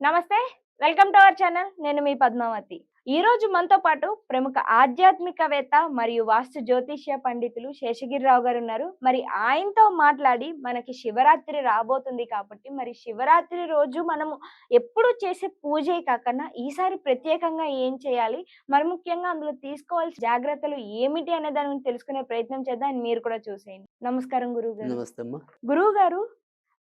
నమస్తే. Welcome to our channel. నేను మీ పద్మావతి. ఈరోజు మనతో పాటు ప్రముఖ ఆధ్యాత్మికవేత్త మరియు వాస్తు జ్యోతిష్య పండితులు శేషగిరిరావు గారు ఉన్నారు. మరి ఆయనతో మాట్లాడి మనకి శివరాత్రి రాబోతుంది కాబట్టి మరి శివరాత్రి రోజు మనము ఎప్పుడు చేసే పూజే కాకుండా ఈసారి ప్రత్యేకంగా ఏం చేయాలి? మరి ముఖ్యంగా అందులో తీసుకోవాల్సిన జాగ్రత్తలు ఏమిటి అనే దాని గురించి తెలుసుకునే ప్రయత్నం చేద్దాం. అండ్ మీరు కూడా చూసేయండి. నమస్కారం గురువుగారు. నమస్తే అమ్మా. గురువుగారు,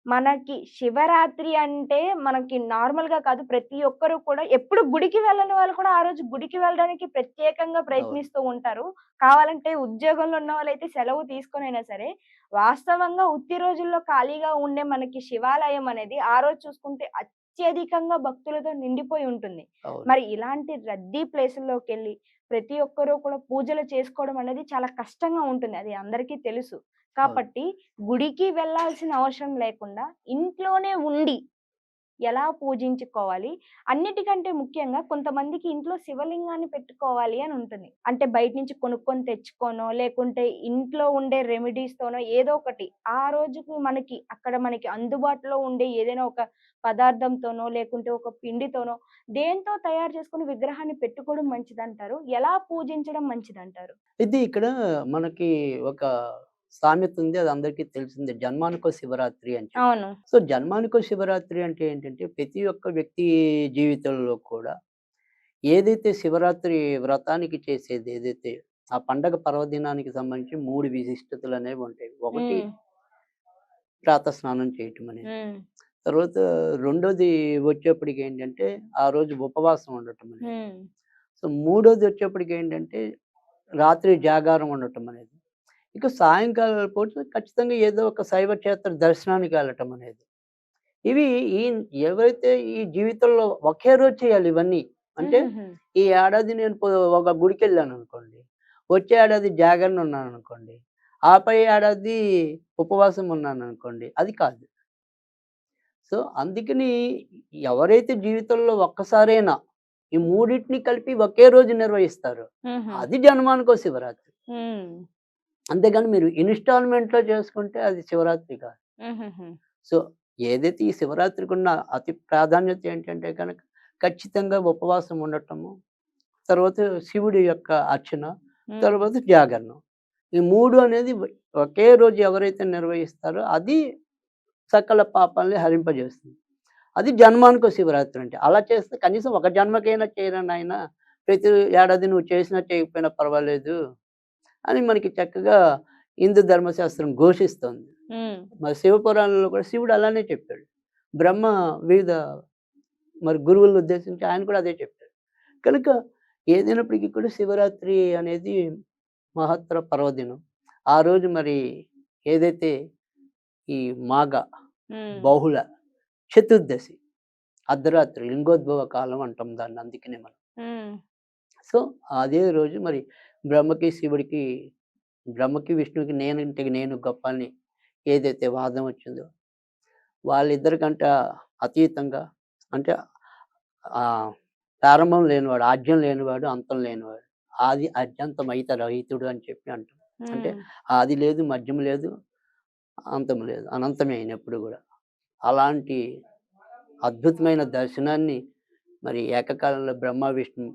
మనకి శివరాత్రి అంటే మనకి నార్మల్‌గా కాదు. ప్రతి ఒక్కరు కూడా ఎప్పుడు గుడికి వెళ్ళని వాళ్ళు కూడా ఆ రోజు గుడికి వెళ్ళడానికి ప్రత్యేకంగా అవును. ప్రయత్నిస్తూ ఉంటారు. కావాలంటే ఉద్యోగంలో ఉన్న వాళ్ళైతే సెలవు తీసుకొనైనా సరే, వాస్తవంగా ఉత్తి రోజుల్లో ఖాళీగా ఉండే మనకి శివాలయం అనేది ఆ రోజు చూసుకుంటే అత్యధికంగా భక్తులతో నిండిపోయి ఉంటుంది. అవును. మరి ఇలాంటి రద్దీ ప్లేసుల్లోకెళ్ళి ప్రతి ఒక్కరు కూడా పూజలు చేసుకోవడం అనేది చాలా కష్టంగా ఉంటుంది. అది అందరికీ తెలుసు. అవును. కాబట్టి గుడికి వెళ్ళాల్సిన అవసరం లేకుండా ఇంట్లోనే ఉండి ఎలా పూజించుకోవాలి? అన్నిటికంటే ముఖ్యంగా కొంతమందికి ఇంట్లో శివలింగాన్ని పెట్టుకోవాలి అని ఉంటుంది. అంటే బయట నుంచి కొనుక్కొని తెచ్చుకోనో, లేకుంటే ఇంట్లో ఉండే రెమెడీస్‌తోనో ఏదో ఒకటి ఆ రోజుకి మనకి అందుబాటులో ఉండే ఏదైనా ఒక పదార్థంతోనో, లేకుంటే ఒక పిండితోనో దేనితో తయారు చేసుకొని విగ్రహాన్ని పెట్టుకోవడం మంచిదంటారు? ఎలా పూజించడం మంచిదంటారు? ఇది ఇక్కడ మనకి ఒక సామెత ఉంది. అది అందరికీ తెలిసిందే. జన్మానికో శివరాత్రి అని చెప్పి. అవును. సో, జన్మానికో శివరాత్రి అంటే ఏంటంటే, ప్రతి ఒక్క వ్యక్తి జీవితంలో కూడా ఏదైతే శివరాత్రి వ్రతానికి చేసేది ఏదైతే ఆ పండగ పర్వదినానికి సంబంధించి 3 విశిష్టతలనేవి ఉంటాయి. ఒకటి హ్మ్. ప్రాతస్నానం చేయటం అనేది. హ్మ్. తర్వాత రెండోది వచ్చేప్పటికేంటంటే, ఆ రోజు ఉపవాసం ఉండటం అనేది. హ్మ్. సో, మూడోది వచ్చేప్పటికేంటంటే రాత్రి జాగారం ఉండటం అనేది. ఇక సాయంకాలం పూట ఖచ్చితంగా ఏదో ఒక శైవ క్షేత్ర దర్శనానికి వెళ్ళటం అనేది. ఇవి ఈ ఎవరైతే ఈ జీవితంలో ఒకే రోజు చేయాలి ఇవన్నీ. అంటే హుహుహు. ఈ ఏడాది నేను ఒక గుడికెళ్ళాననుకోండి. వచ్చే ఏడాది జాగరణ ఉన్నాననుకోండి. ఆపై ఏడాది ఉపవాసం ఉన్నాననుకోండి. అది కాదు. సో, అందుకని ఎవరైతే జీవితంలో ఒక్కసారైనా ఈ మూడిటిని కలిపి ఒకే రోజు నిర్వహిస్తారో హుహు. అది జన్మానికో శివరాత్రి. హ్మ్. అంతేగాని మీరు ఇన్‌స్టాల్‌మెంట్‌లో చేసుకుంటే అది శివరాత్రి కాదు. హుహుహు. సో, ఏదైతే ఈ శివరాత్రికున్న అతి ప్రాధాన్యత ఏంటంటే గనక ఖచ్చితంగా ఉపవాసం ఉండటము, తర్వాత శివుడి యొక్క అర్చన, హ్మ్. తర్వాత జాగరణం. ఈ 3 అనేది ఒకే రోజు ఎవరైతే నిర్వహిస్తారో అది సకల పాపాల్ని హరింపజేస్తుంది. అది జన్మానికో శివరాత్రి అంటే. అలా చేస్తే కనీసం ఒక జన్మకైనా చేయరా నాయనా! ప్రతి ఏడాది నువ్వు చేసినా చేయకపోయినా పర్వాలేదు అని మనకి చక్కగా హిందూ ధర్మశాస్త్రం ఘోషిస్తోంది. హ్మ్. మరి శివపురాణంలో కూడా శివుడు అలానే చెప్పాడు. బ్రహ్మ వివిధ మరి గురువులను ఉద్దేశించి ఆయన కూడా అదే చెప్పాడు. కనుక ఏదైనప్పటికీ కూడా శివరాత్రి అనేది మహత్తర పర్వదినం. ఆ రోజు మరి ఏదైతే ఈ మాఘ హ్మ్. బహుళ చతుర్దశి అర్ధరాత్రి లింగోద్భవ కాలం అంటాం దాన్ని అందుకనే మనం. హ్మ్. సో, అదే రోజు మరి బ్రహ్మకి, శివుడికి బ్రహ్మకి, విష్ణువుకి నేనంటే నేను గొప్ప అని ఏదైతే వాదం వచ్చిందో, వాళ్ళిద్దరికంట అతీతంగా అంటే ప్రారంభం లేనివాడు, ఆద్యం లేనివాడు, అంతం లేనివాడు. ఆది అత్యంతమయిత రహితుడు అని చెప్పి అంటాం. అంటే హ్మ్. ఆది లేదు, మధ్యం లేదు, అంతం లేదు. అనంతమే ఆయనెప్పుడు గూడా. అలాంటి అద్భుతమైన దర్శనాన్ని మరి ఏకకాలంలో బ్రహ్మ, విష్ణు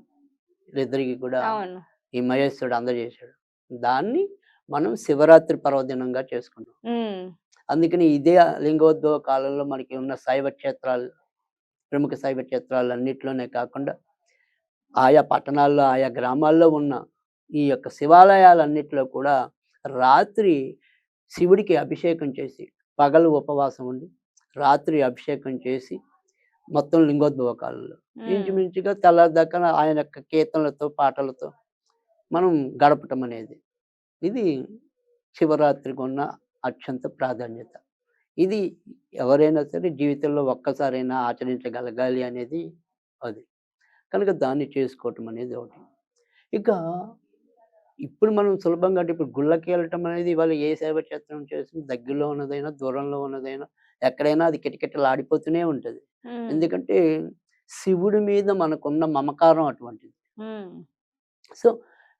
వీళ్ళిద్దరికీ కూడా అవును. ఈ మహేశ్వరుడు అందజేశాడు. దాన్ని మనం శివరాత్రి పర్వదినంగా చేసుకుంటాం. హ్మ్. అందుకని ఇదే లింగోద్భవ కాలంలో మనకి ఉన్న శైవ క్షేత్రాలు, ప్రముఖ శైవ క్షేత్రాలన్నిట్లోనే కాకుండా ఆయా పట్టణాల్లో, ఆయా గ్రామాల్లో ఉన్న ఈ యొక్క శివాలయాలన్నిటిలో కూడా రాత్రి శివుడికి అభిషేకం చేసి, పగలు ఉపవాసం ఉండి, రాత్రి అభిషేకం చేసి, మొత్తం లింగోద్భవ కాలంలో హ్మ్. ఇంచుమించుగా తెల్లారిదాకా ఆయన యొక్క కీర్తనలతో, పాటలతో మనం గడపటం అనేది. ఇది శివరాత్రికున్న అత్యంత ప్రాధాన్యత. ఇది ఎవరైనా సరే జీవితంలో ఒక్కసారైనా ఆచరించగలగాలి అనేది అది. కనుక దాన్ని చేసుకోవటం అనేది ఒకటి. ఇక ఇప్పుడు మనం సులభంగా అంటే ఇప్పుడు గుళ్ళకెళ్ళటం అనేది ఇవాళ ఏ శైవ క్షేత్రం చేసినా దగ్గరలో ఉన్నదైనా, దూరంలో ఉన్నదైనా ఎక్కడైనా అది కిటకిటలాడిపోతూనే ఉంటది. హ్మ్. ఎందుకంటే శివుడి మీద మనకున్న మమకారం అటువంటిది. హ్మ్. సో,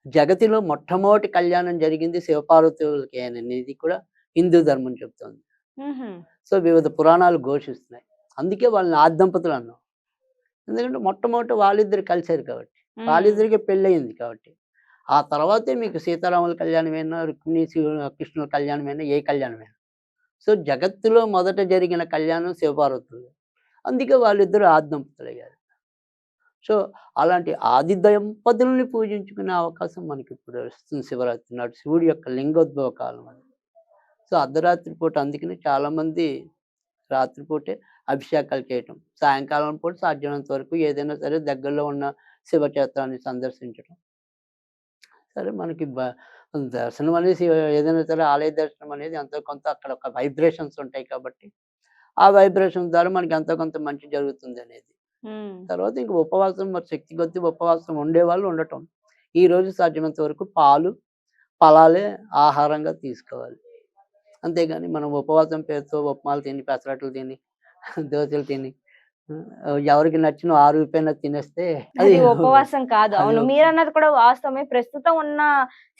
జగతిలో మొట్టమొదటి కళ్యాణం జరిగింది శివపార్వతులకే అనేది కూడా హిందూ ధర్మం చెప్తోంది. హుహు. సో, వివిధ పురాణాలు ఘోషిస్తున్నాయి. అందుకే వాళ్ళని ఆది దంపతులు అన్నాం. ఎందుకంటే మొట్టమొదట వాళ్ళిద్దరు కలిసారు కాబట్టి. హ్మ్. వాళ్ళిద్దరికీ పెళ్ళయింది కాబట్టి. ఆ తర్వాతే మీకు సీతారాముల కళ్యాణమైనా, కృష్ణుల కళ్యాణమైనా, ఏ కళ్యాణమైనా. సో, జగత్తులో మొదట జరిగిన కళ్యాణం శివపార్వతులది. అందుకే వాళ్ళిద్దరూ ఆది దంపతులయ్యారు. సో, అలాంటి ఆది దంపతులని పూజించుకునే అవకాశం మనకిప్పుడు వస్తుంది శివరాత్రి నాడు. శివుడి యొక్క లింగోద్భవ కాలం అది. సో, అర్ధరాత్రి పూట అందుకని చాలామంది రాత్రిపూటే అభిషేకాలు చేయటం. సాయంకాలం పూట సాధ్యమైనంత వరకు ఏదైనా సరే దగ్గరలో ఉన్న శివక్షేత్రాన్ని సందర్శించటం. సరే మనకి దర్శనం అనేది ఏదైనా సరే ఆలయ దర్శనం అనేది ఎంతో కొంత అక్కడ ఒక వైబ్రేషన్స్ ఉంటాయి కాబట్టి, ఆ వైబ్రేషన్స్ ద్వారా మనకి ఎంతో కొంత మంచి జరుగుతుందనేది. హ్మ్. తర్వాత ఇంక ఉపవాసం మరి శక్తి కొద్దీ ఉపవాసం ఉండేవాళ్ళు ఉండటం. ఈరోజు సాధ్యమైనంత వరకు పాలు, ఫలాలే ఆహారంగా తీసుకోవాలి. అంతేగాని మనం ఉపవాసం పేరుతో ఉప్మాలు తిని, పెసరట్లు తిని, దోసలు తిని ఎవరికి నచ్చిన 6 రూపాయన తినేస్తే అది ఉపవాసం కాదు. అది అవును. మీరన్నది కూడా వాస్తవమే. ప్రస్తుతం ఉన్న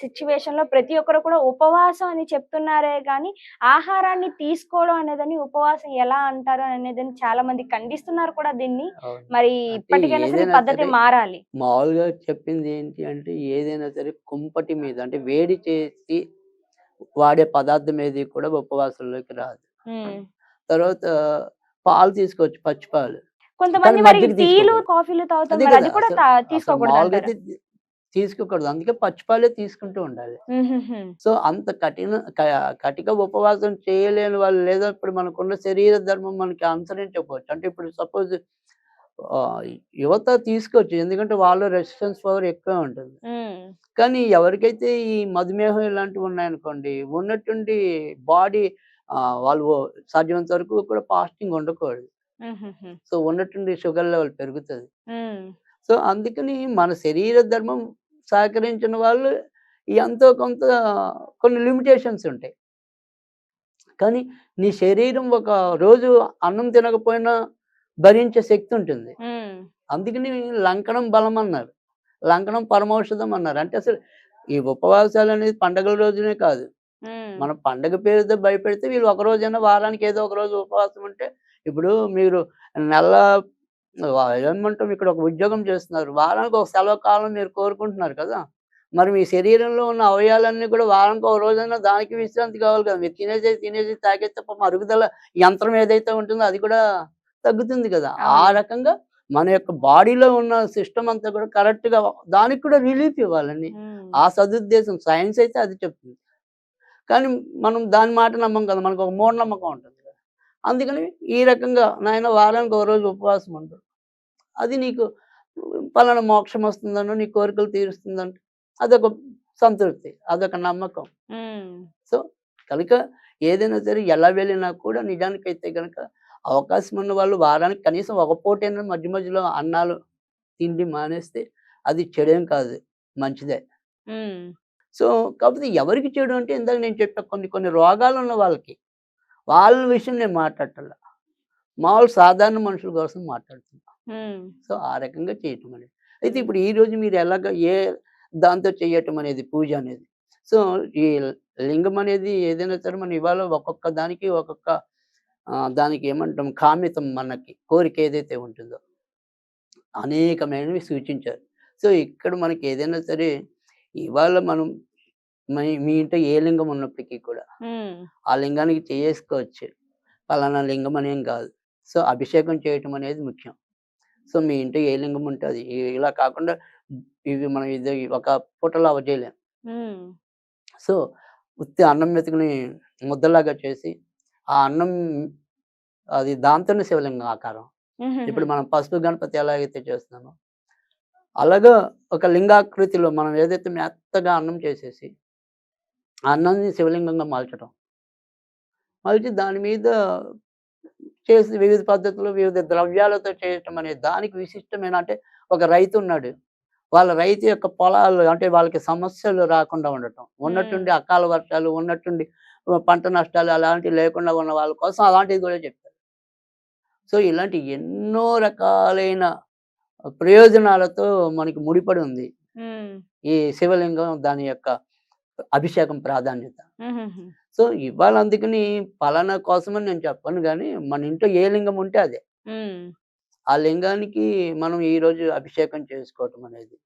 సిట్యుయేషన్‌లో ప్రతి ఒక్కరు కూడా ఉపవాసం అని చెప్తున్నారే గానీ, ఆహారాన్ని తీసుకోవడం అనేదని ఉపవాసం ఎలా అంటారు అనేదని చాలా మంది ఖండిస్తున్నారు కూడా దీన్ని. అవును. మరి అంటే ఇప్పటికైనా సరే ఈ ఏదైనా పద్ధతి సరే మారాలి. మామూలుగా చెప్పింది ఏంటి అంటే ఏదైనా సరే కుంపటి మీద అంటే వేడి చేసి వాడే పదార్థం ఏది కూడా ఉపవాసంలోకి రాదు. హ్మ్. తర్వాత పాలు తీసుకోవచ్చు పచ్చి పాలు. కానీ కొంతమంది మరి మజ్జిగ టీలు, తీసుకోకూడదు. కాఫీలు తాగుతారు. అదే మరి కదా! అది కూడా అసలు మామూలుగా తీసుకోకూడదంటారా? అయితే తీసుకోకూడదు. అందుకే పచ్చి పాలే తీసుకుంటూ ఉండాలి. హుహుహు. సో, అంత కటిక ఉపవాసం చేయలేని వాళ్ళు లేదా ఇప్పుడు మనకున్న శరీర ధర్మం మనకి అనుసరించకపోవచ్చు. అంటే ఇప్పుడు సపోజ్ ఆహ్, యువత తీసుకోవచ్చు. ఎందుకంటే వాళ్ళలో రెసిస్టెన్స్ పవర్ ఎక్కువే ఉంటుంది. హ్మ్. కానీ ఎవరికైతే ఈ మధుమేహం ఇలాంటివి ఉన్నాయనుకోండి, ఉన్నట్టుండి బాడీ వాళ్ళు సాధ్యమైనంత వరకు కూడా ఫాస్టింగ్ ఉండకూడదు. హుహుహు. సో, ఉన్నట్టుండి షుగర్ లెవెల్ పెరుగుతది. హ్మ్. సో, అందుకని మన శరీర ధర్మం సహకరించిన వాళ్ళు ఎంతో కొంత కొన్ని లిమిటేషన్స్ ఉంటాయి. కానీ నీ శరీరం ఒక రోజు అన్నం తినకపోయినా భరించే శక్తి ఉంటుంది. హ్మ్. అందుకని లంకణం బలం అన్నారు. లంకణం పరమౌషధం అన్నారు. అంటే అసలు ఈ ఉపవాసాలనేది పండగల రోజునే కాదు. హ్మ్. మన పండగ పేరుతో భయపెడితే వీళ్ళు ఒక రోజైనా వారానికి ఏదో ఒక రోజు ఉపవాసం ఉంటే ఇప్పుడు మీరు నెల ఏమంటాం ఇక్కడ ఒక ఉద్యోగం చేస్తున్నారు. వారానికి ఒక సెలవు కాలం మీరు కోరుకుంటున్నారు కదా! మరి మీ శరీరంలో ఉన్న అవయవాలన్నీ కూడా వారానికి ఒక రోజైనా దానికి విశ్రాంతి కావాలి కదా! మీరు తినేసి తాగేస్తే పాపం అరుగుదల యంత్రం ఏదైతే ఉంటుందో అది కూడా తగ్గుతుంది కదా! ఆ అవును. రకంగా మన యొక్క బాడీలో ఉన్న సిస్టమ్ అంతా కూడా కరెక్ట్‌గా దానికి కూడా రిలీఫ్ ఇవ్వాలని. హ్మ్. ఆ సదుద్దేశం సైన్స్ అయితే అది చెప్తుంది. కానీ మనం దాని మాట నమ్మం కదా! మనకొక మూఢనమ్మకం ఉంటుంది కదా! అందుకని ఈ రకంగా నాయన వారానికి ఒక రోజు ఉపవాసం ఉండు. అది నీకు పలానా మోక్షం వస్తుందనో, నీ కోరికలు తీరుస్తుందంటే అదొక సంతృప్తి. అదొక నమ్మకం. హ్మ్. సో, కనుక ఏదైనా సరే ఎలా వెళ్ళినా కూడా నిజానికైతే గనక అవకాశం ఉన్న వాళ్ళు వారానికి కనీసం ఒక పూటైనా మధ్య మధ్యలో అన్నాలు తిండి మానేస్తే అది చెడేం కాదు. మంచిదే. హ్మ్. సో, కాపోతే ఎవరికి చెడు అంటే ఇందాక నేను చెప్పా కొన్ని కొన్ని రోగాలున్న వాళ్ళకి. వాళ్ళ విషయం నేను మాట్లాడటంలా. మామూలు సాధారణ మనుషుల కోసం మాట్లాడుతున్నా. హ్మ్. సో, ఆ రకంగా చేయటం అనేది. అయితే ఇప్పుడు ఈరోజు మీరు ఎలాగా దాంతో చేయటం అనేది పూజ అనేది. సో, ఈ లింగం అనేది ఏదైనా సరే మనం ఇవాళ ఒక్కొక్క దానికి ఒక్కొక్క దానికి ఏమంటాం కామితం మనకి కోరిక ఏదైతే ఉంటుందో అనేకమైనవి సూచించారు. సో, ఇక్కడ మనకి ఏదైనా సరే ఇవాళ మనం మీ ఇంట్లో ఏ లింగం ఉన్నప్పటికీ కూడా హ్మ్. ఆ లింగానికి చేసుకోవచ్చు. పలానా లింగం అనేం కాదు. సో, అభిషేకం చేయటం అనేది ముఖ్యం. సో, మీ ఇంట్లో ఏ లింగం ఉంటే అది. ఇలా కాకుండా ఇవి మనం ఇది ఒక పూటలో అవ్వజేయలేం. హ్మ్. సో, ఉత్తి అన్నం మెతుకుని ముద్దలాగా చేసి, ఆ అన్నం అది దాంతోనే శివలింగం ఆకారం. హుహుహు. ఇప్పుడు మనం పసుపు గణపతి ఎలాగైతే చేస్తున్నామో, అలాగా ఒక లింగాకృతిలో మనం ఏదైతే మెత్తగా అన్నం చేసేసి, ఆ అన్నాన్ని శివలింగంగా మలచడం. మలిచి దాని మీద చేసి వివిధ పద్ధతులు, వివిధ ద్రవ్యాలతో చేయటం అనే దానికి విశిష్టమైన అంటే ఒక రైతున్నాడు. వాళ్ళ రైతు యొక్క పొలాలు అంటే వాళ్ళకి సమస్యలు రాకుండా ఉండటం. హ్మ్. ఉన్నట్టుండి అకాల వర్షాలు, ఉన్నట్టుండి పంట నష్టాలు అలాంటివి లేకుండా ఉన్న వాళ్ళ కోసం అలాంటివి గూడా చెప్పారు. సో, ఇలాంటి ఎన్నో రకాలైన ప్రయోజనాలతో మనకి ముడిపడి ఉంది. హ్మ్. ఈ శివలింగం దాని యొక్క అభిషేకం ప్రాధాన్యత. హుహుహు. సో, ఇవాళ అందుకని పలానా కోసమని నేను చెప్పను గానీ, మన ఇంట్లో ఏ లింగం ఉంటే అదే. హ్మ్. ఆ లింగానికి మనం ఈరోజు అభిషేకం చేసుకోవటం అనేది.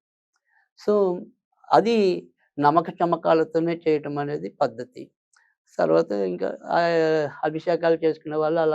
సో, అది నమ్మక చమకాలతోనే చేయటం అనేది పద్ధతి. తర్వాత ఇంకా అభిషేకాలు చేసుకునే వాళ్ళు అలా